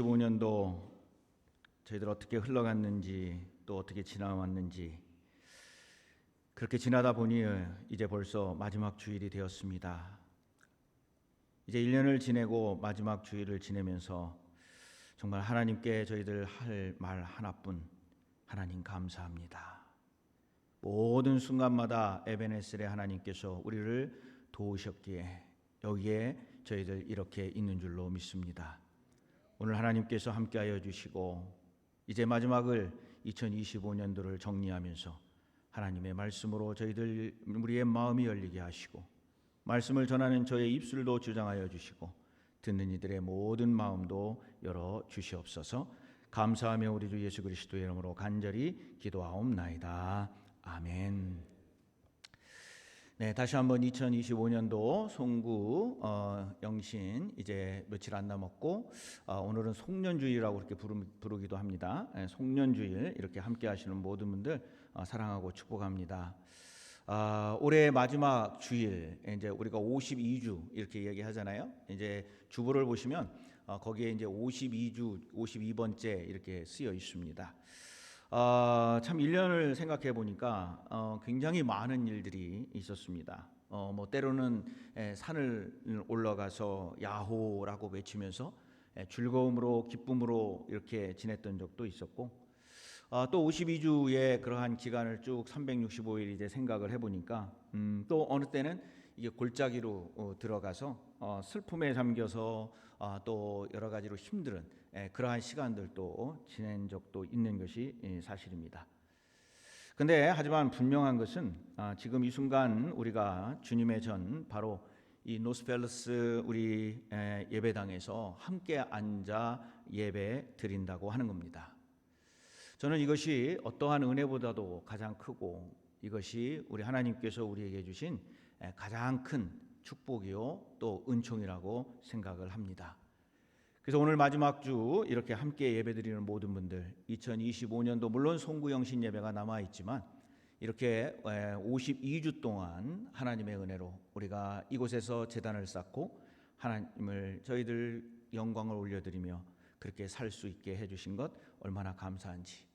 2015년도 저희들 어떻게 흘러갔는지 또 어떻게 지나왔는지 그렇게 지나다 보니 이제 벌써 마지막 주일이 되었습니다. 이제 1년을 지내고 마지막 주일을 지내면서 정말 하나님께 저희들 할 말 하나뿐, 하나님 감사합니다. 모든 순간마다 에베네셀의 하나님께서 우리를 도우셨기에 여기에 저희들 이렇게 있는 줄로 믿습니다. 오늘 하나님께서 함께하여 주시고 이제 마지막을 2025년도를 정리하면서 하나님의 말씀으로 우리의 마음이 열리게 하시고 말씀을 전하는 저의 입술도 주장하여 주시고 듣는 이들의 모든 마음도 열어 주시옵소서. 감사하며 우리 주 예수 그리스도의 이름으로 간절히 기도하옵나이다. 아멘. 네, 다시 한번 2025년도 송구 영신 이제 며칠 안 남았고 오늘은 송년주일이라고 그렇게 부르기도 합니다. 송년주일 이렇게 함께 하시는 모든 분들 사랑하고 축복합니다. 올해 마지막 주일 이제 우리가 52주 이렇게 얘기하잖아요. 이제 주보를 보시면 거기에 이제 52주 52번째 이렇게 쓰여 있습니다. 참 1년을 생각해 보니까 굉장히 많은 일들이 있었습니다. 뭐 때로는 산을 올라가서 야호라고 외치면서 즐거움으로 기쁨으로 이렇게 지냈던 적도 있었고 또 52주의 그러한 기간을 쭉 365일 이제 생각을 해보니까 또 어느 때는 이게 골짜기로 들어가서 슬픔에 잠겨서 또 여러 가지로 힘든 그러한 시간들도 지낸 적도 있는 것이 사실입니다. 근데 하지만 분명한 것은 지금 이 순간 우리가 주님의 전 바로 이 노스펠러스 우리 예배당에서 함께 앉아 예배 드린다고 하는 겁니다. 저는 이것이 어떠한 은혜보다도 가장 크고 이것이 우리 하나님께서 우리에게 주신 가장 큰 축복이요 또 은총이라고 생각을 합니다. 그래서 오늘 마지막 주 이렇게 함께 예배드리는 모든 분들 2025년도 물론 송구영신 예배가 남아있지만 이렇게 52주 동안 하나님의 은혜로 우리가 이곳에서 제단을 쌓고 하나님을 저희들 영광을 올려드리며 그렇게 살 수 있게 해주신 것 얼마나 감사한지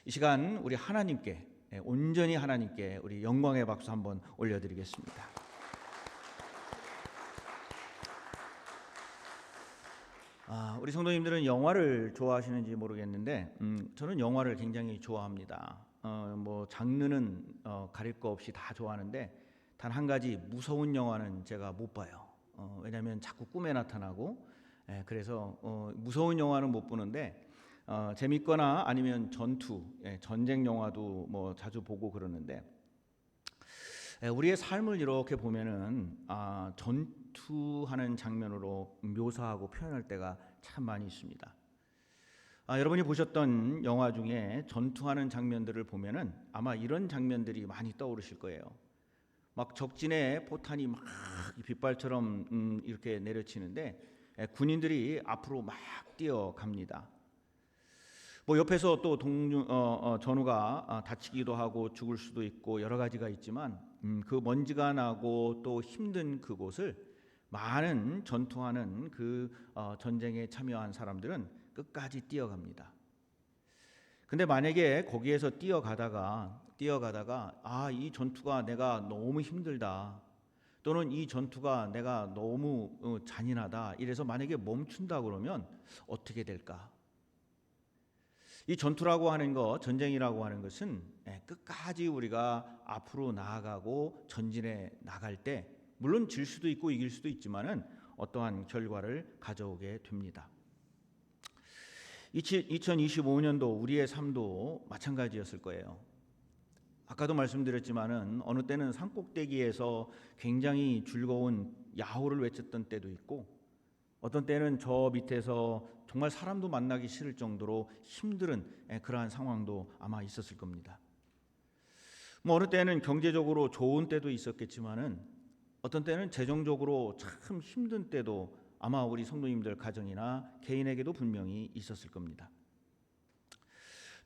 이 시간 우리 하나님께 온전히 하나님께 우리 영광의 박수 한번 올려드리겠습니다. 우리 성도님들은 영화를 좋아하시는지 모르겠는데 저는 영화를 굉장히 좋아합니다. 뭐 장르는 가릴 거 없이 다 좋아하는데 단 한 가지 무서운 영화는 제가 못 봐요. 왜냐하면 자꾸 꿈에 나타나고 그래서 무서운 영화는 못 보는데 재밌거나 아니면 전쟁 영화도 뭐 자주 보고 그러는데 우리의 삶을 이렇게 보면은 전투하는 장면으로 묘사하고 표현할 때가 참 많이 있습니다. 여러분이 보셨던 영화 중에 전투하는 장면들을 보면은 아마 이런 장면들이 많이 떠오르실 거예요. 막 적진에 포탄이 막 빗발처럼 이렇게 내려치는데 군인들이 앞으로 막 뛰어갑니다. 뭐 옆에서 또 전우가 다치기도 하고 죽을 수도 있고 여러 가지가 있지만 그 먼지가 나고 또 힘든 그곳을 많은 전투하는 그 전쟁에 참여한 사람들은 끝까지 뛰어갑니다. 근데 만약에 거기에서 뛰어가다가 이 전투가 내가 너무 힘들다 또는 이 전투가 내가 너무 잔인하다 이래서 만약에 멈춘다 그러면 어떻게 될까? 이 전투라고 하는 것, 전쟁이라고 하는 것은 끝까지 우리가 앞으로 나아가고 전진해 나갈 때 물론 질 수도 있고 이길 수도 있지만은 어떠한 결과를 가져오게 됩니다. 2025년도 우리의 삶도 마찬가지였을 거예요. 아까도 말씀드렸지만은 어느 때는 산꼭대기에서 굉장히 즐거운 야호를 외쳤던 때도 있고 어떤 때는 저 밑에서 정말 사람도 만나기 싫을 정도로 힘든 그러한 상황도 아마 있었을 겁니다. 뭐 어느 때는 경제적으로 좋은 때도 있었겠지만은 어떤 때는 재정적으로 참 힘든 때도 아마 우리 성도님들 가정이나 개인에게도 분명히 있었을 겁니다.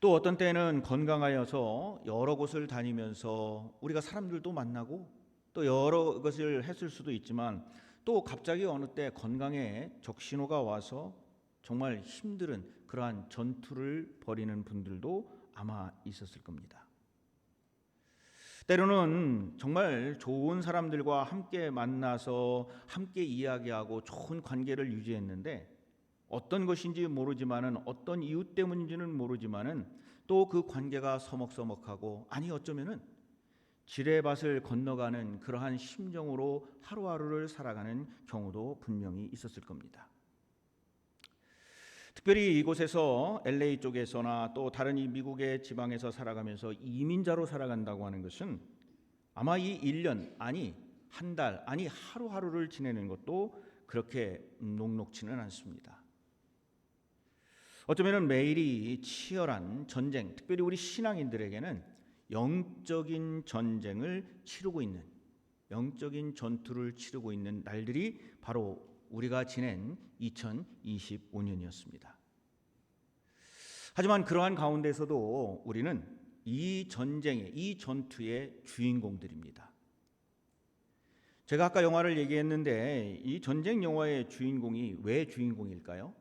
또 어떤 때는 건강하여서 여러 곳을 다니면서 우리가 사람들도 만나고 또 여러 것을 했을 수도 있지만 또 갑자기 어느 때 건강에 적신호가 와서 정말 힘든 그러한 전투를 벌이는 분들도 아마 있었을 겁니다. 때로는 정말 좋은 사람들과 함께 만나서 함께 이야기하고 좋은 관계를 유지했는데 어떤 것인지 모르지만은 어떤 이유 때문인지는 모르지만은 또 그 관계가 서먹서먹하고 아니 어쩌면은 지뢰밭을 건너가는 그러한 심정으로 하루하루를 살아가는 경우도 분명히 있었을 겁니다. 특별히 이곳에서 LA 쪽에서나 또 다른 이 미국의 지방에서 살아가면서 이민자로 살아간다고 하는 것은 아마 이 1년 아니 한 달 아니 하루하루를 지내는 것도 그렇게 녹록지는 않습니다. 어쩌면 매일이 치열한 전쟁, 특별히 우리 신앙인들에게는 영적인 전쟁을 치르고 있는, 영적인 전투를 치르고 있는 날들이 바로 우리가 지낸 2025년이었습니다. 하지만 그러한 가운데서도 우리는 이 전쟁의, 이 전투의 주인공들입니다. 제가 아까 영화를 얘기했는데 이 전쟁 영화의 주인공이 왜 주인공일까요?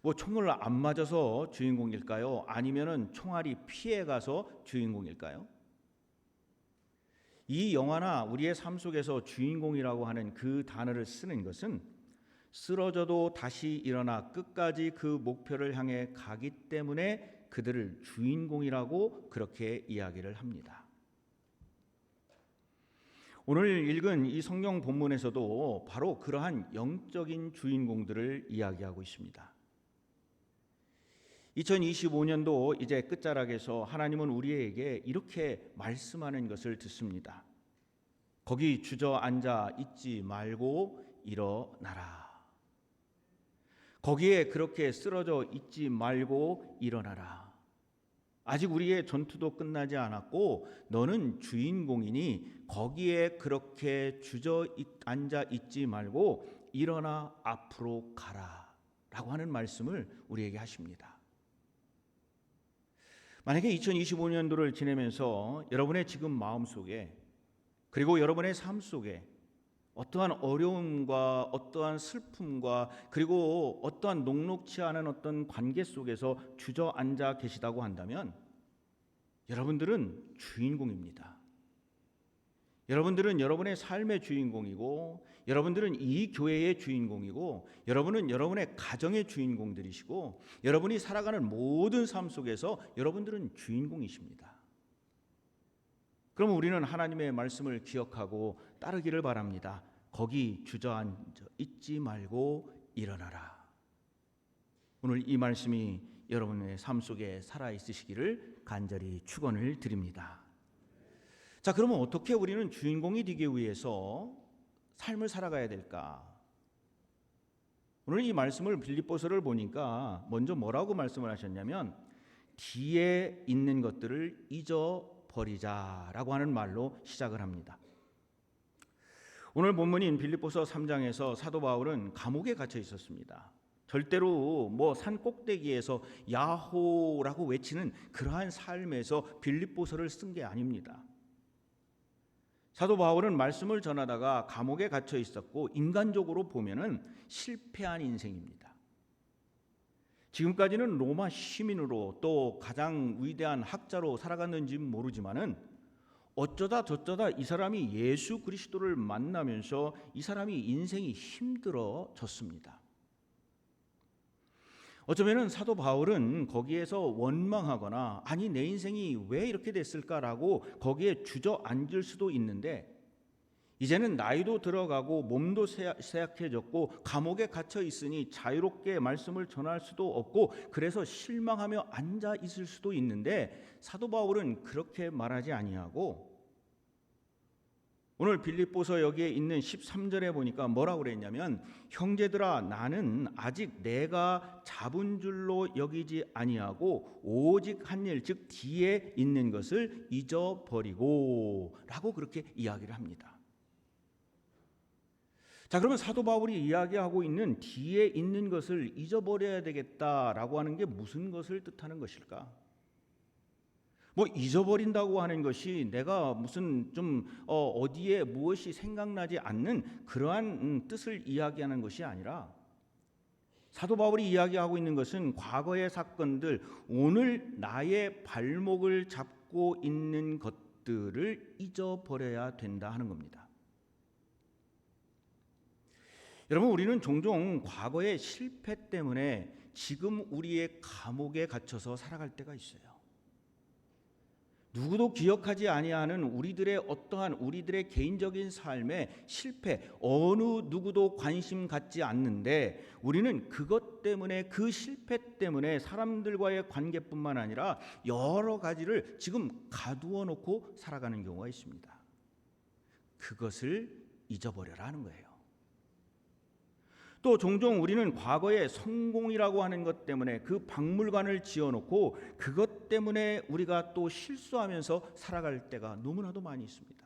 뭐 총을 안 맞아서 주인공일까요? 아니면은 총알이 피해가서 주인공일까요? 이 영화나 우리의 삶 속에서 주인공이라고 하는 그 단어를 쓰는 것은 쓰러져도 다시 일어나 끝까지 그 목표를 향해 가기 때문에 그들을 주인공이라고 그렇게 이야기를 합니다. 오늘 읽은 이 성경 본문에서도 바로 그러한 영적인 주인공들을 이야기하고 있습니다. 2025년도 이제 끝자락에서 하나님은 우리에게 이렇게 말씀하는 것을 듣습니다. 거기 주저앉아 있지 말고 일어나라. 거기에 그렇게 쓰러져 있지 말고 일어나라. 아직 우리의 전투도 끝나지 않았고 너는 주인공이니 거기에 그렇게 주저앉아 있지 말고 일어나 앞으로 가라 라고 하는 말씀을 우리에게 하십니다. 만약에 2025년도를 지내면서 여러분의 지금 마음속에 그리고 여러분의 삶 속에 어떠한 어려움과 어떠한 슬픔과 그리고 어떠한 녹록지 않은 어떤 관계 속에서 주저앉아 계시다고 한다면 여러분들은 주인공입니다. 여러분들은 여러분의 삶의 주인공이고 여러분들은 이 교회의 주인공이고 여러분은 여러분의 가정의 주인공들이시고 여러분이 살아가는 모든 삶 속에서 여러분들은 주인공이십니다. 그럼 우리는 하나님의 말씀을 기억하고 따르기를 바랍니다. 거기 주저앉아 있지 말고 일어나라. 오늘 이 말씀이 여러분의 삶 속에 살아있으시기를 간절히 축원을 드립니다. 자, 그러면 어떻게 우리는 주인공이 되기 위해서 삶을 살아가야 될까? 오늘 이 말씀을 빌립보서를 보니까 먼저 뭐라고 말씀을 하셨냐면 뒤에 있는 것들을 잊어버리자라고 하는 말로 시작을 합니다. 오늘 본문인 빌립보서 3장에서 사도 바울은 감옥에 갇혀 있었습니다. 절대로 뭐 산 꼭대기에서 야호라고 외치는 그러한 삶에서 빌립보서를 쓴 게 아닙니다. 사도 바울은 말씀을 전하다가 감옥에 갇혀 있었고 인간적으로 보면은 실패한 인생입니다. 지금까지는 로마 시민으로 또 가장 위대한 학자로 살아갔는지는 모르지만은 어쩌다 저쩌다 이 사람이 예수 그리스도를 만나면서 이 사람이 인생이 힘들어졌습니다. 어쩌면은 사도 바울은 거기에서 원망하거나 아니 내 인생이 왜 이렇게 됐을까라고 거기에 주저앉을 수도 있는데 이제는 나이도 들어가고 몸도 쇠약해졌고 감옥에 갇혀 있으니 자유롭게 말씀을 전할 수도 없고 그래서 실망하며 앉아 있을 수도 있는데 사도 바울은 그렇게 말하지 아니하고 오늘 빌립보서 여기에 있는 13절에 보니까 뭐라고 그랬냐면 형제들아 나는 아직 내가 잡은 줄로 여기지 아니하고 오직 한 일 즉 뒤에 있는 것을 잊어버리고 라고 그렇게 이야기를 합니다. 자, 그러면 사도 바울이 이야기하고 있는 뒤에 있는 것을 잊어버려야 되겠다라고 하는 게 무슨 것을 뜻하는 것일까? 뭐 잊어버린다고 하는 것이 내가 무슨 좀 어디에 무엇이 생각나지 않는 그러한 뜻을 이야기하는 것이 아니라 사도 바울이 이야기하고 있는 것은 과거의 사건들, 오늘 나의 발목을 잡고 있는 것들을 잊어버려야 된다 하는 겁니다. 여러분, 우리는 종종 과거의 실패 때문에 지금 우리의 감옥에 갇혀서 살아갈 때가 있어요. 누구도 기억하지 아니하는 우리들의 개인적인 삶의 실패, 어느 누구도 관심 갖지 않는데 우리는 그것 때문에, 그 실패 때문에 사람들과의 관계뿐만 아니라 여러 가지를 지금 가두어 놓고 살아가는 경우가 있습니다. 그것을 잊어버려라 하는 거예요. 또 종종 우리는 과거의 성공이라고 하는 것 때문에 그 박물관을 지어놓고 그것 때문에 우리가 또 실수하면서 살아갈 때가 너무나도 많이 있습니다.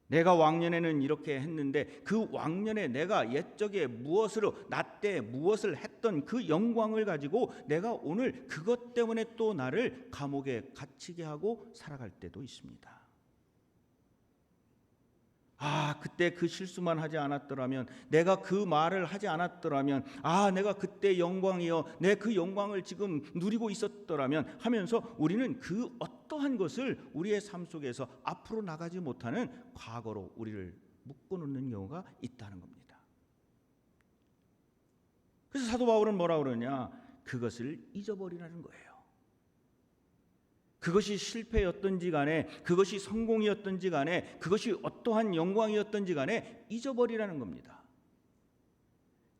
내가 왕년에는 이렇게 했는데 그 왕년에 내가 옛적에 나 때 무엇을 했던 그 영광을 가지고 내가 오늘 그것 때문에 또 나를 감옥에 갇히게 하고 살아갈 때도 있습니다. 그때 그 실수만 하지 않았더라면, 내가 그 말을 하지 않았더라면, 내가 그때 영광이여, 내 그 영광을 지금 누리고 있었더라면 하면서 우리는 그 어떠한 것을 우리의 삶 속에서 앞으로 나가지 못하는 과거로 우리를 묶어놓는 경우가 있다는 겁니다. 그래서 사도 바울은 뭐라 그러냐? 그것을 잊어버리라는 거예요. 그것이 실패였던지 간에, 그것이 성공이었던지 간에, 그것이 어떠한 영광이었던지 간에 잊어버리라는 겁니다.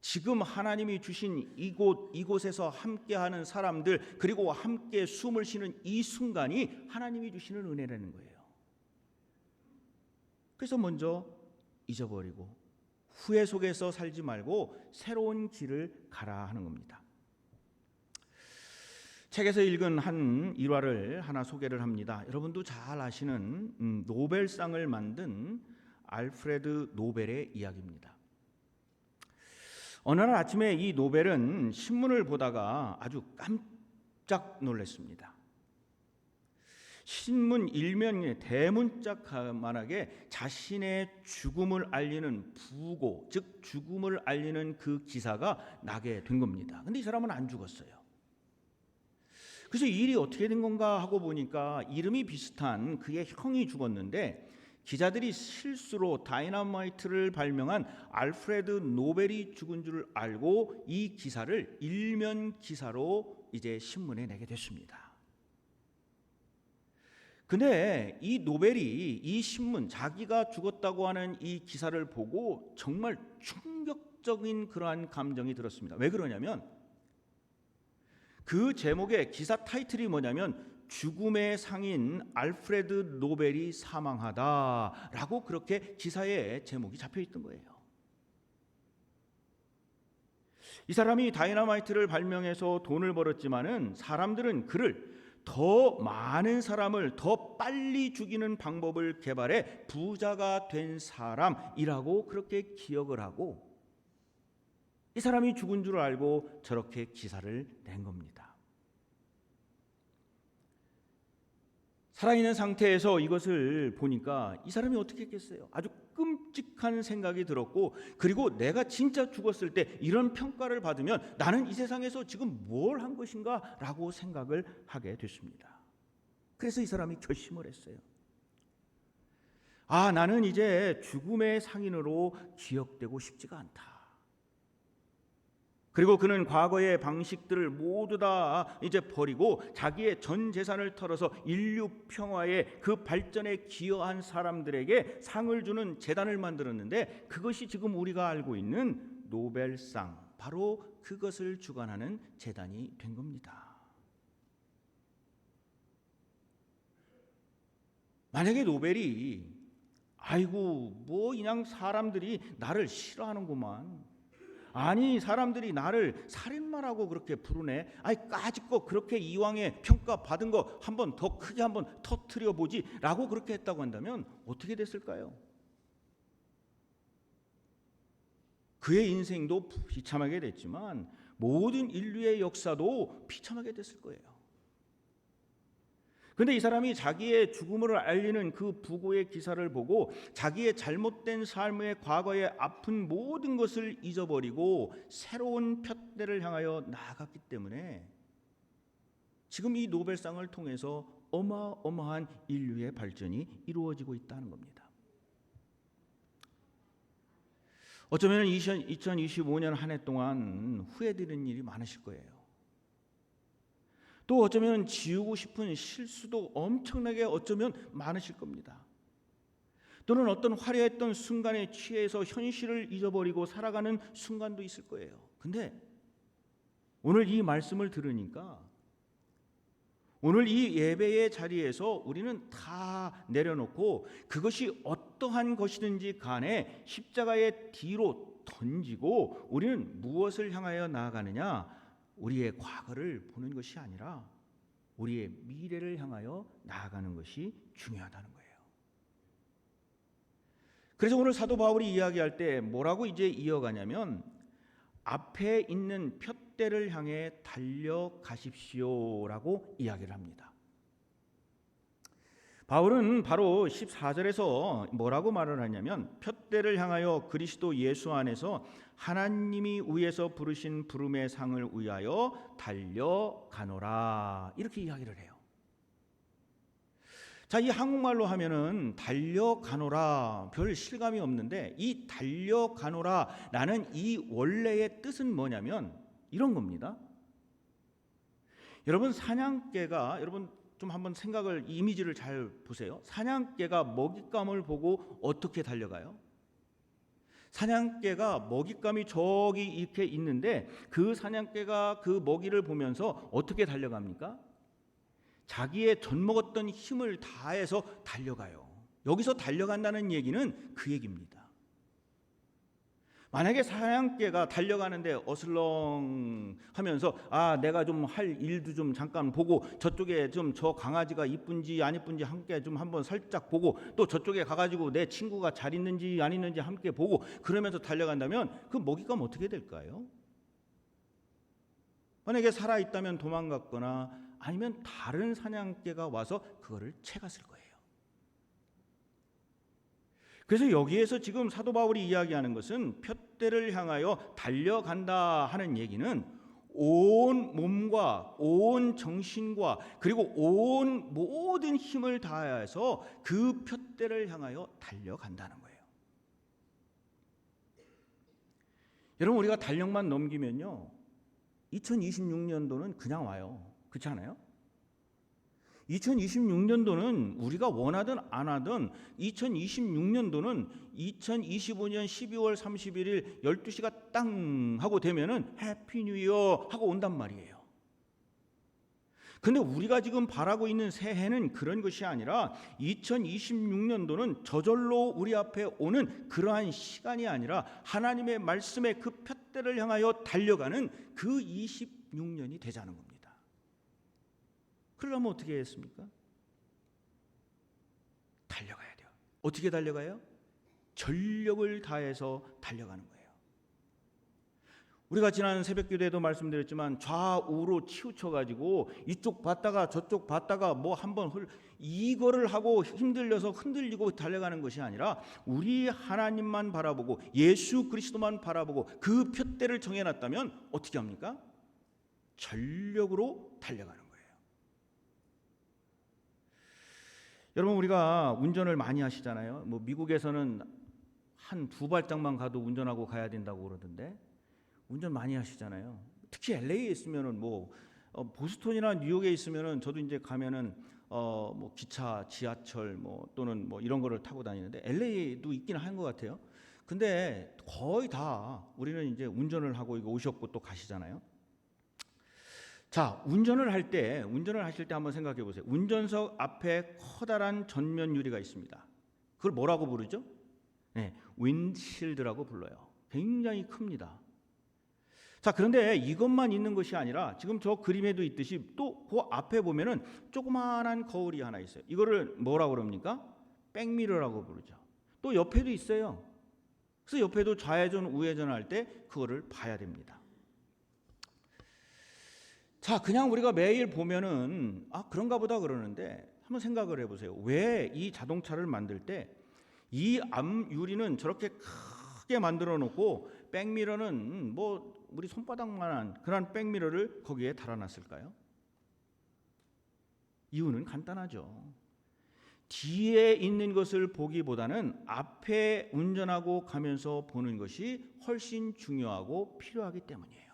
지금 하나님이 주신 이곳에서 함께하는 사람들, 그리고 함께 숨을 쉬는 이 순간이 하나님이 주시는 은혜라는 거예요. 그래서 먼저 잊어버리고 후회 속에서 살지 말고 새로운 길을 가라 하는 겁니다. 책에서 읽은 한 일화를 하나 소개를 합니다. 여러분도 잘 아시는 노벨상을 만든 알프레드 노벨의 이야기입니다. 어느 날 아침에 이 노벨은 신문을 보다가 아주 깜짝 놀랐습니다. 신문 일면에 대문짝만하게 자신의 죽음을 알리는 부고, 즉 죽음을 알리는 그 기사가 나게 된 겁니다. 근데 이 사람은 안 죽었어요. 그래서 이 일이 어떻게 된 건가 하고 보니까 이름이 비슷한 그의 형이 죽었는데 기자들이 실수로 다이너마이트를 발명한 알프레드 노벨이 죽은 줄 알고 이 기사를 일면 기사로 이제 신문에 내게 됐습니다. 근데 이 노벨이 이 신문, 자기가 죽었다고 하는 이 기사를 보고 정말 충격적인 그러한 감정이 들었습니다. 왜 그러냐면 그 제목의 기사 타이틀이 뭐냐면 죽음의 상인 알프레드 노벨이 사망하다라고 그렇게 기사의 제목이 잡혀 있던 거예요. 이 사람이 다이너마이트를 발명해서 돈을 벌었지만은 사람들은 그를 더 많은 사람을 더 빨리 죽이는 방법을 개발해 부자가 된 사람이라고 그렇게 기억을 하고 이 사람이 죽은 줄 알고 저렇게 기사를 낸 겁니다. 살아있는 상태에서 이것을 보니까 이 사람이 어떻게 했겠어요? 아주 끔찍한 생각이 들었고, 그리고 내가 진짜 죽었을 때 이런 평가를 받으면 나는 이 세상에서 지금 뭘 한 것인가 라고 생각을 하게 됐습니다. 그래서 이 사람이 결심을 했어요. 나는 이제 죽음의 상인으로 기억되고 싶지가 않다. 그리고 그는 과거의 방식들을 모두 다 이제 버리고 자기의 전 재산을 털어서 인류 평화의 그 발전에 기여한 사람들에게 상을 주는 재단을 만들었는데 그것이 지금 우리가 알고 있는 노벨상, 바로 그것을 주관하는 재단이 된 겁니다. 만약에 노벨이 그냥 사람들이 나를 싫어하는구만, 아니 사람들이 나를 살인마라고 그렇게 부르네, 까짓거 그렇게 이왕에 평가받은 거 한번 더 크게 한번 터뜨려 보지 라고 그렇게 했다고 한다면 어떻게 됐을까요? 그의 인생도 비참하게 됐지만 모든 인류의 역사도 비참하게 됐을 거예요. 근데 이 사람이 자기의 죽음을 알리는 그 부고의 기사를 보고 자기의 잘못된 삶의 과거의 아픈 모든 것을 잊어버리고 새로운 푯대를 향하여 나아갔기 때문에 지금 이 노벨상을 통해서 어마어마한 인류의 발전이 이루어지고 있다는 겁니다. 어쩌면 2025년 한 해 동안 후회되는 일이 많으실 거예요. 또 어쩌면 지우고 싶은 실수도 엄청나게 어쩌면 많으실 겁니다. 또는 어떤 화려했던 순간에 취해서 현실을 잊어버리고 살아가는 순간도 있을 거예요. 근데 오늘 이 말씀을 들으니까 오늘 이 예배의 자리에서 우리는 다 내려놓고 그것이 어떠한 것이든지 간에 십자가의 뒤로 던지고 우리는 무엇을 향하여 나아가느냐? 우리의 과거를 보는 것이 아니라 우리의 미래를 향하여 나아가는 것이 중요하다는 거예요. 그래서 오늘 사도 바울이 이야기할 때 뭐라고 이제 이어가냐면 앞에 있는 푯대를 향해 달려가십시오라고 이야기를 합니다. 바울은 바로 14절에서 뭐라고 말을 하냐면 푯대를 향하여 그리스도 예수 안에서 하나님이 위에서 부르신 부름의 상을 위하여 달려가노라 이렇게 이야기를 해요. 자, 이 한국말로 하면은 달려가노라 별 실감이 없는데 이 달려가노라라는 이 원래의 뜻은 뭐냐면 이런 겁니다. 여러분 사냥개가 여러분 좀 한번 생각을 이미지를 잘 보세요. 사냥개가 먹잇감을 보고 어떻게 달려가요? 사냥개가 먹잇감이 저기 이렇게 있는데 그 사냥개가 그 먹이를 보면서 어떻게 달려갑니까? 자기의 젖먹었던 힘을 다해서 달려가요. 여기서 달려간다는 얘기는 그 얘기입니다. 만약에 사냥개가 달려가는데 어슬렁 하면서 내가 좀 할 일도 좀 잠깐 보고 저쪽에 좀 저 강아지가 이쁜지 안 이쁜지 함께 좀 한번 살짝 보고 또 저쪽에 가가지고 내 친구가 잘 있는지 안 있는지 함께 보고 그러면서 달려간다면 그 먹잇감 어떻게 될까요? 만약에 살아있다면 도망갔거나 아니면 다른 사냥개가 와서 그거를 채갔을 거예요. 그래서 여기에서 지금 사도 바울이 이야기하는 것은 푯대를 향하여 달려간다 하는 얘기는 온 몸과 온 정신과 그리고 온 모든 힘을 다해서 그 푯대를 향하여 달려간다는 거예요. 여러분 우리가 달력만 넘기면요 2026년도는 그냥 와요. 그렇지 않아요? 2026년도는 우리가 원하든 안 하든 2026년도는 2025년 12월 31일 12시가 땅 하고 되면은 해피 뉴 이어 하고 온단 말이에요. 근데 우리가 지금 바라고 있는 새해는 그런 것이 아니라 2026년도는 저절로 우리 앞에 오는 그러한 시간이 아니라 하나님의 말씀의 그 푯대를 향하여 달려가는 그 26년이 되자는 겁니다. 그러려면 어떻게 했습니까? 달려가야 돼요. 어떻게 달려가요? 전력을 다해서 달려가는 거예요. 우리가 지난 새벽기도에도 말씀드렸지만 좌우로 치우쳐가지고 이쪽 봤다가 저쪽 봤다가 뭐 한번 이거를 하고 힘들려서 흔들리고 달려가는 것이 아니라 우리 하나님만 바라보고 예수 그리스도만 바라보고 그 푯대를 정해놨다면 어떻게 합니까? 전력으로 달려가는 거예요. 여러분 우리가 운전을 많이 하시잖아요. 뭐 미국에서는 한 두 발짝만 가도 운전하고 가야 된다고 그러던데 운전 많이 하시잖아요. 특히 LA에 있으면은 뭐 보스턴이나 뉴욕에 있으면은 저도 이제 가면은 뭐 기차, 지하철 뭐 또는 뭐 이런 거를 타고 다니는데 LA도 있긴 한 것 같아요. 근데 거의 다 우리는 이제 운전을 하고 이거 오셨고 또 가시잖아요. 자, 운전을 하실 때 한번 생각해 보세요. 운전석 앞에 커다란 전면 유리가 있습니다. 그걸 뭐라고 부르죠? 네, 윈드실드라고 불러요. 굉장히 큽니다. 자, 그런데 이것만 있는 것이 아니라 지금 저 그림에도 있듯이 또 그 앞에 보면은 조그마한 거울이 하나 있어요. 이거를 뭐라고 그럽니까? 백미러라고 부르죠. 또 옆에도 있어요. 그래서 옆에도 좌회전 우회전 할 때 그거를 봐야 됩니다. 자, 그냥 우리가 매일 보면은 그런가 보다 그러는데 한번 생각을 해보세요. 왜 이 자동차를 만들 때 이 앞 유리는 저렇게 크게 만들어 놓고 백미러는 뭐 우리 손바닥만한 그런 백미러를 거기에 달아놨을까요? 이유는 간단하죠. 뒤에 있는 것을 보기보다는 앞에 운전하고 가면서 보는 것이 훨씬 중요하고 필요하기 때문이에요.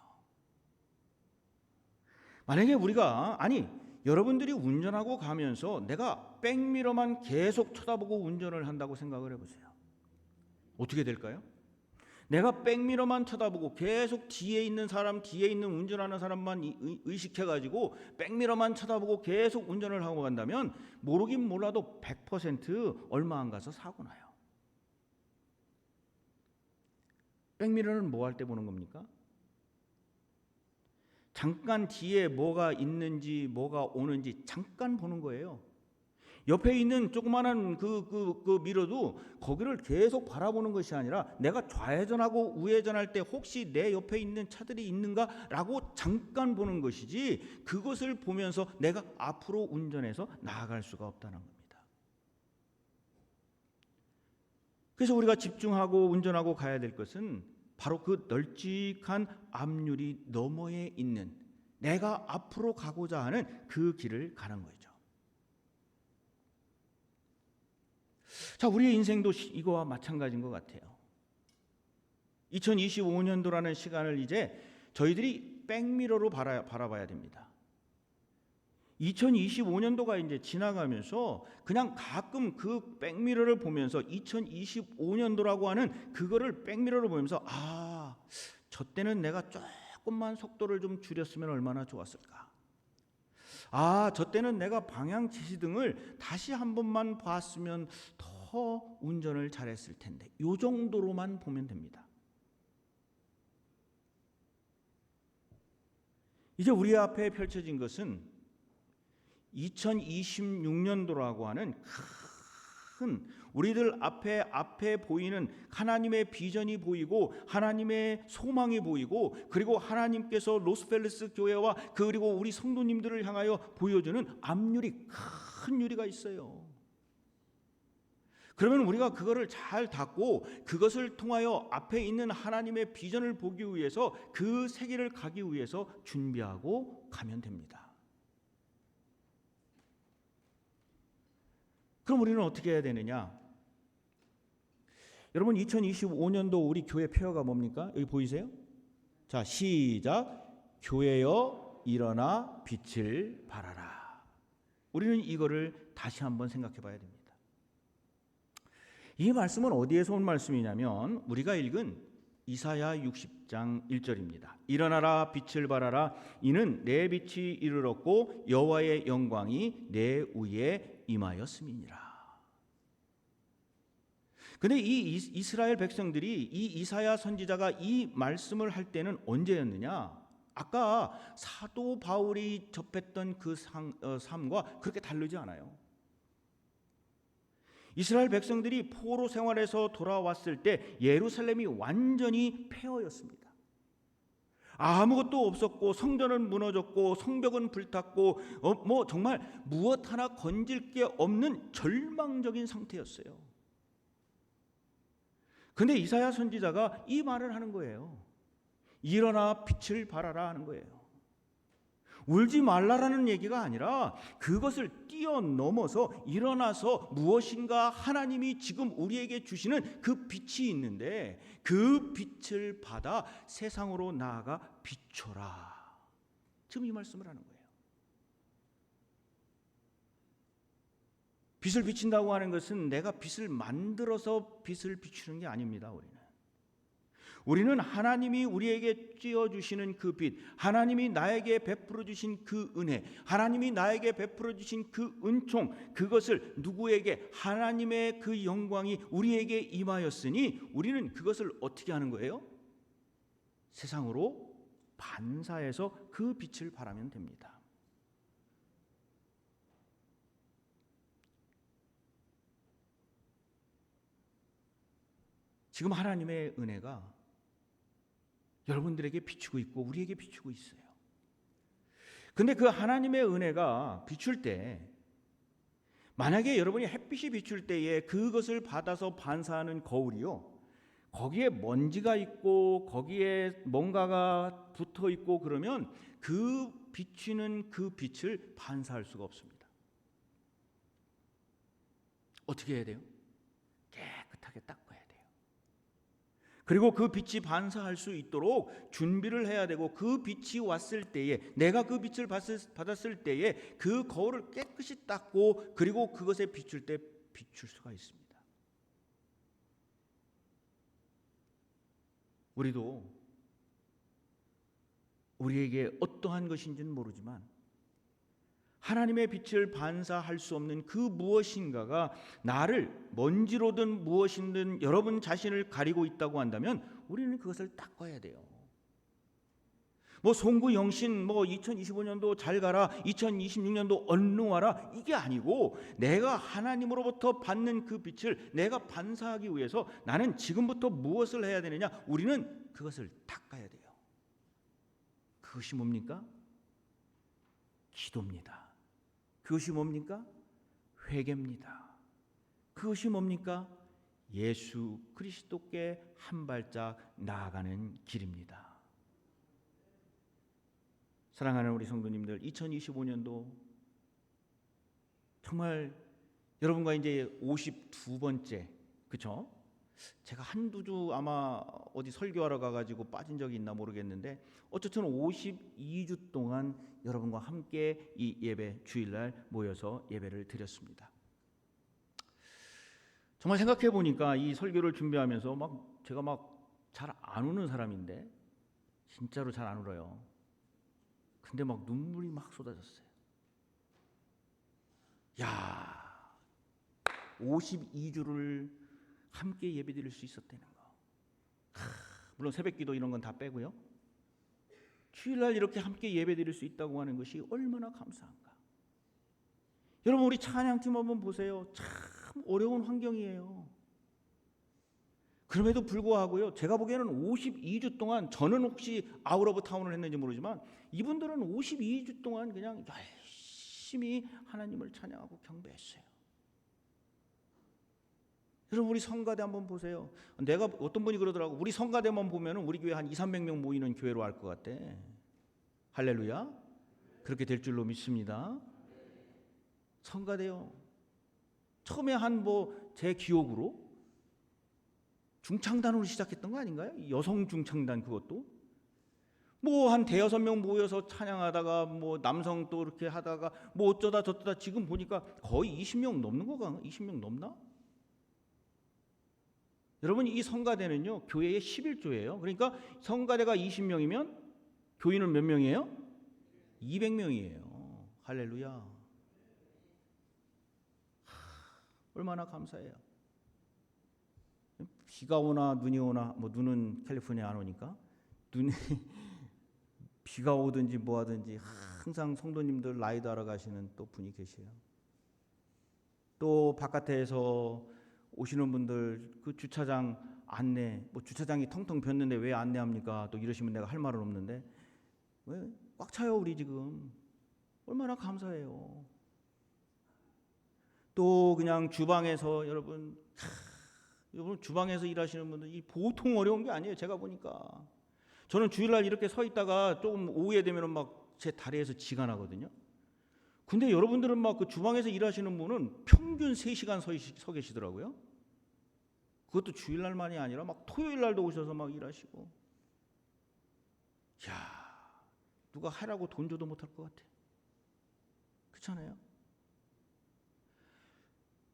만약에 우리가 여러분들이 운전하고 가면서 내가 백미러만 계속 쳐다보고 운전을 한다고 생각을 해보세요. 어떻게 될까요? 내가 백미러만 쳐다보고 계속 뒤에 있는 운전하는 사람만 의식해가지고 백미러만 쳐다보고 계속 운전을 하고 간다면 모르긴 몰라도 100% 얼마 안 가서 사고 나요. 백미러는 뭐 할 때 보는 겁니까? 잠깐 뒤에 뭐가 있는지 뭐가 오는지 잠깐 보는 거예요. 옆에 있는 조그마한 그 미러도 거기를 계속 바라보는 것이 아니라 내가 좌회전하고 우회전할 때 혹시 내 옆에 있는 차들이 있는가라고 잠깐 보는 것이지, 그것을 보면서 내가 앞으로 운전해서 나아갈 수가 없다는 겁니다. 그래서 우리가 집중하고 운전하고 가야 될 것은 바로 그 널찍한 앞유리 너머에 있는 내가 앞으로 가고자 하는 그 길을 가는 거죠. 자, 우리의 인생도 이거와 마찬가지인 것 같아요. 2025년도라는 시간을 이제 저희들이 백미러로 바라봐야 됩니다. 2025년도가 이제 지나가면서 그냥 가끔 그 백미러를 보면서 2025년도라고 하는 그거를 백미러로 보면서 저 때는 내가 조금만 속도를 좀 줄였으면 얼마나 좋았을까. 저 때는 내가 방향 지시등을 다시 한 번만 봤으면 더 운전을 잘했을 텐데. 요 정도로만 보면 됩니다. 이제 우리 앞에 펼쳐진 것은 2026년도라고 하는 큰 우리들 앞에 보이는 하나님의 비전이 보이고 하나님의 소망이 보이고, 그리고 하나님께서 로스펠레스 교회와 그리고 우리 성도님들을 향하여 보여주는 앞유리, 큰 유리가 있어요. 그러면 우리가 그거를 잘 닫고 그것을 통하여 앞에 있는 하나님의 비전을 보기 위해서 그 세계를 가기 위해서 준비하고 가면 됩니다. 그럼 우리는 어떻게 해야 되느냐? 여러분, 2025년도 우리 교회 표어가 뭡니까? 여기 보이세요? 자, 시작. 교회여 일어나 빛을 발하라. 우리는 이거를 다시 한번 생각해 봐야 됩니다. 이 말씀은 어디에서 온 말씀이냐면 우리가 읽은 이사야 60장 1절입니다. 일어나라 빛을 발하라. 이는 내 빛이 이르렀고 여호와의 영광이 내 위에 임하였음이니라. 근데 이 이스라엘 백성들이 이 이사야 선지자가 이 말씀을 할 때는 언제였느냐? 아까 사도 바울이 접했던 그 삶과 그렇게 다르지 않아요. 이스라엘 백성들이 포로 생활에서 돌아왔을 때 예루살렘이 완전히 폐허였습니다. 아무것도 없었고 성전은 무너졌고 성벽은 불탔고 정말 무엇 하나 건질 게 없는 절망적인 상태였어요. 근데 이사야 선지자가 이 말을 하는 거예요. 일어나 빛을 발하라 하는 거예요. 울지 말라라는 얘기가 아니라 그것을 뛰어넘어서 일어나서 무엇인가 하나님이 지금 우리에게 주시는 그 빛이 있는데 그 빛을 받아 세상으로 나아가 비춰라. 지금 이 말씀을 하는 거예요. 빛을 비친다고 하는 것은 내가 빛을 만들어서 빛을 비추는 게 아닙니다. 우리는 하나님이 우리에게 쥐어주시는 그 빛, 하나님이 나에게 베풀어 주신 그 은혜, 하나님이 나에게 베풀어 주신 그 은총, 그것을 누구에게, 하나님의 그 영광이 우리에게 임하였으니 우리는 그것을 어떻게 하는 거예요? 세상으로 반사해서 그 빛을 발하면 됩니다. 지금 하나님의 은혜가 여러분들에게 비추고 있고 우리에게 비추고 있어요. 근데 그 하나님의 은혜가 비출 때, 만약에 여러분이 햇빛이 비출 때에 그것을 받아서 반사하는 거울이요, 거기에 먼지가 있고 거기에 뭔가가 붙어 있고 그러면 그 비치는 그 빛을 반사할 수가 없습니다. 어떻게 해야 돼요? 깨끗하게 닦아야 돼요. 그리고 그 빛이 반사할 수 있도록 준비를 해야 되고, 그 빛이 왔을 때에, 내가 그 빛을 받았을 때에 그 거울을 깨끗이 닦고, 그리고 그것에 비출 때 비출 수가 있습니다. 우리도 우리에게 어떠한 것인지는 모르지만 하나님의 빛을 반사할 수 없는 그 무엇인가가 나를, 먼지로든 무엇이든 여러분 자신을 가리고 있다고 한다면 우리는 그것을 닦아야 돼요. 송구 영신 2025년도 잘 가라, 2026년도 얼른 와라, 이게 아니고, 내가 하나님으로부터 받는 그 빛을 내가 반사하기 위해서 나는 지금부터 무엇을 해야 되느냐? 우리는 그것을 닦아야 돼요. 그것이 뭡니까? 기도입니다. 그것이 뭡니까? 회개입니다. 그것이 뭡니까? 예수 그리스도께 한 발짝 나아가는 길입니다. 사랑하는 우리 성도님들, 2025년도 정말 여러분과 이제 52번째, 그렇죠? 제가 한두 주 아마 어디 설교하러 가가지고 빠진 적이 있나 모르겠는데, 어쨌든 52주 동안 여러분과 함께 이 예배, 주일날 모여서 예배를 드렸습니다. 정말 생각해 보니까 이 설교를 준비하면서 제가 잘 안 우는 사람인데, 진짜로 잘 안 울어요. 근데 눈물이 쏟아졌어요. 야, 52주를 함께 예배드릴 수 있었다는 거. 물론 새벽기도 이런 건 다 빼고요. 주일날 이렇게 함께 예배드릴 수 있다고 하는 것이 얼마나 감사한가. 여러분, 우리 찬양팀 한번 보세요. 참 어려운 환경이에요. 그럼에도 불구하고요, 제가 보기에는 52주 동안, 저는 혹시 아웃 오브 타운을 했는지 모르지만 이분들은 52주 동안 그냥 열심히 하나님을 찬양하고 경배했어요. 여러분, 우리 성가대 한번 보세요. 내가 어떤 분이 그러더라고, 우리 성가대만 보면 우리 교회 한 200~300명 모이는 교회로 알 것 같대. 할렐루야. 그렇게 될 줄로 믿습니다. 성가대요, 처음에 제 기억으로 중창단으로 시작했던 거 아닌가요? 여성 중창단, 그것도 한 5~6명 모여서 찬양하다가 남성 또 이렇게 하다가 어쩌다 저쩌다 지금 보니까 거의 20명 넘는 거가, 20명 넘나? 여러분, 이 성가대는요 교회의 11조예요. 그러니까 성가대가 20명이면 교인은 몇 명이에요? 200명이에요. 할렐루야. 얼마나 감사해요. 비가 오나 눈이 오나, 눈은 캘리포니아 안 오니까, 눈이 비가 오든지 하든지 항상 성도님들 라이드 하러 가시는 또 분이 계세요. 또 바깥에서 오시는 분들 그 주차장 안내, 주차장이 텅텅 비었는데 왜 안내합니까? 또 이러시면 내가 할 말은 없는데, 왜 꽉 차요 우리 지금. 얼마나 감사해요. 또 그냥 주방에서 여러분 주방에서 일하시는 분들, 이 보통 어려운 게 아니에요. 제가 보니까 저는 주일날 이렇게 서 있다가 조금 오후에 되면 제 다리에서 지가 나거든요. 근데 여러분들은 그 주방에서 일하시는 분은 평균 3시간 서 계시더라고요. 그것도 주일날만이 아니라 토요일날도 오셔서 일하시고. 야, 누가 하라고 돈 줘도 못할 것 같아. 그렇잖아요.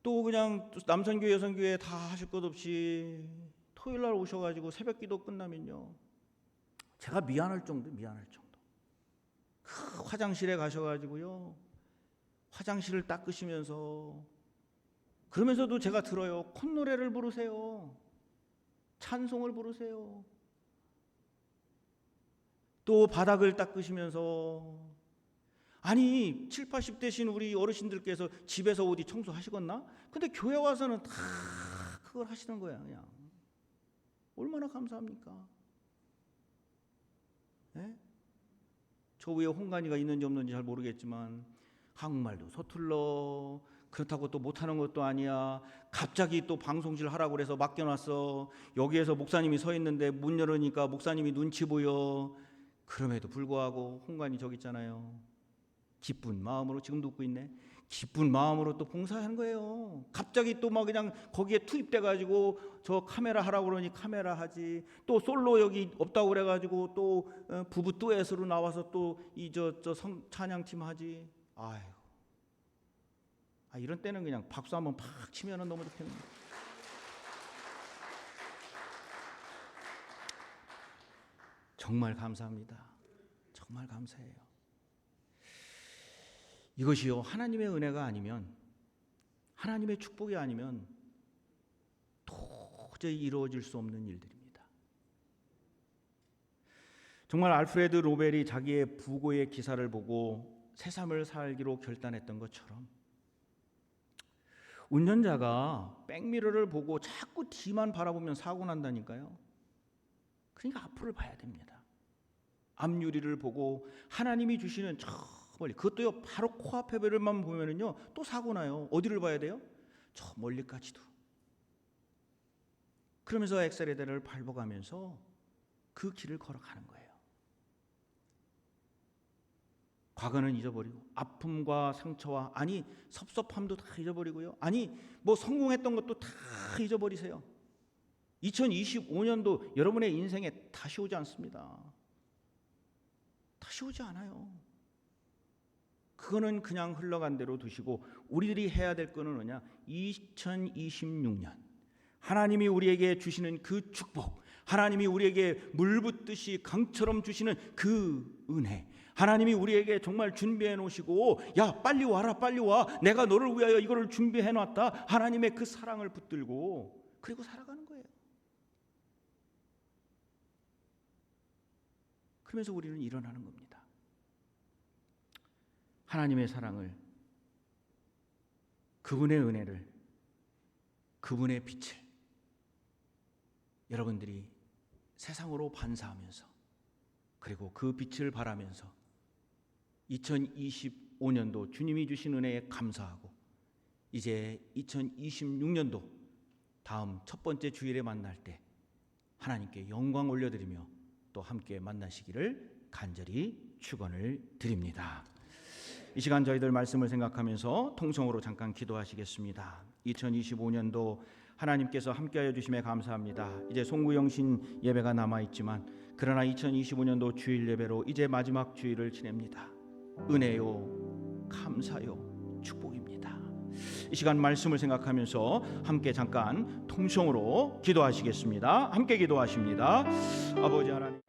또 그냥 남선교회, 여선교회 다 하실 것 없이 토요일날 오셔가지고 새벽기도 끝나면요, 제가 미안할 정도. 그 화장실에 가셔가지고요, 화장실을 닦으시면서, 그러면서도 제가 들어요. 콧노래를 부르세요. 찬송을 부르세요. 또 바닥을 닦으시면서, 아니 70~80대신 우리 어르신들께서 집에서 어디 청소하시겠나? 근데 교회 와서는 다 그걸 하시는 거야. 그냥 얼마나 감사합니까? 네? 저 위에 홍관이가 있는지 없는지 잘 모르겠지만 한국말도 서툴러. 그렇다고 또 못하는 것도 아니야. 갑자기 또 방송실 하라고 그래서 맡겨놨어. 여기에서 목사님이 서 있는데 문 열으니까 목사님이 눈치 보여. 그럼에도 불구하고 홍관이 저기 있잖아요. 기쁜 마음으로, 지금도 웃고 있네. 기쁜 마음으로 또 봉사하는 거예요. 갑자기 또 막 그냥 거기에 투입돼가지고 저 카메라 하라고 그러니 카메라 하지. 또 솔로 여기 없다고 그래가지고 또 부부 듀엣으로 나와서 또 이 저 찬양팀 하지. 아이고. 이런 때는 그냥 박수 한번 팍 치면은 너무 좋겠는데. 정말 감사합니다. 정말 감사해요. 이것이요, 하나님의 은혜가 아니면, 하나님의 축복이 아니면 도저히 이루어질 수 없는 일들입니다. 정말 알프레드 노벨이 자기의 부고의 기사를 보고 새삼을 살기로 결단했던 것처럼 운전자가 백미러를 보고 자꾸 뒤만 바라보면 사고 난다니까요. 그러니까 앞을 봐야 됩니다. 앞유리를 보고 하나님이 주시는 저 멀리, 그것도요 바로 코앞에 배를만 보면은요 또 사고 나요. 어디를 봐야 돼요? 저 멀리까지도. 그러면서 엑셀레터를 밟아가면서 그 길을 걸어가는 거예요. 과거는 잊어버리고, 아픔과 상처와, 아니 섭섭함도 다 잊어버리고요, 아니 뭐 성공했던 것도 다 잊어버리세요. 2025년도 여러분의 인생에 다시 오지 않습니다. 다시 오지 않아요. 그거는 그냥 흘러간 대로 두시고, 우리들이 해야 될 거는 뭐냐? 2026년 하나님이 우리에게 주시는 그 축복, 하나님이 우리에게 물 붓듯이 강처럼 주시는 그 은혜, 하나님이 우리에게 정말 준비해 놓으시고, 야 빨리 와라, 빨리 와, 내가 너를 위하여 이거를 준비해 놨다, 하나님의 그 사랑을 붙들고 그리고 살아가는 거예요. 그러면서 우리는 일어나는 겁니다. 하나님의 사랑을, 그분의 은혜를, 그분의 빛을 여러분들이 세상으로 반사하면서, 그리고 그 빛을 바라면서 2025년도 주님이 주신 은혜에 감사하고, 이제 2026년도 다음 첫 번째 주일에 만날 때 하나님께 영광 올려드리며 또 함께 만나시기를 간절히 축원을 드립니다. 이 시간 저희들 말씀을 생각하면서 통성으로 잠깐 기도하시겠습니다. 2025년도 하나님께서 함께하여 주심에 감사합니다. 이제 송구영신 예배가 남아있지만, 그러나 2025년도 주일 예배로 이제 마지막 주일을 지냅니다. 은혜요, 감사요, 축복입니다. 이 시간 말씀을 생각하면서 함께 잠깐 통성으로 기도하시겠습니다. 함께 기도하십니다. 아버지 하나님,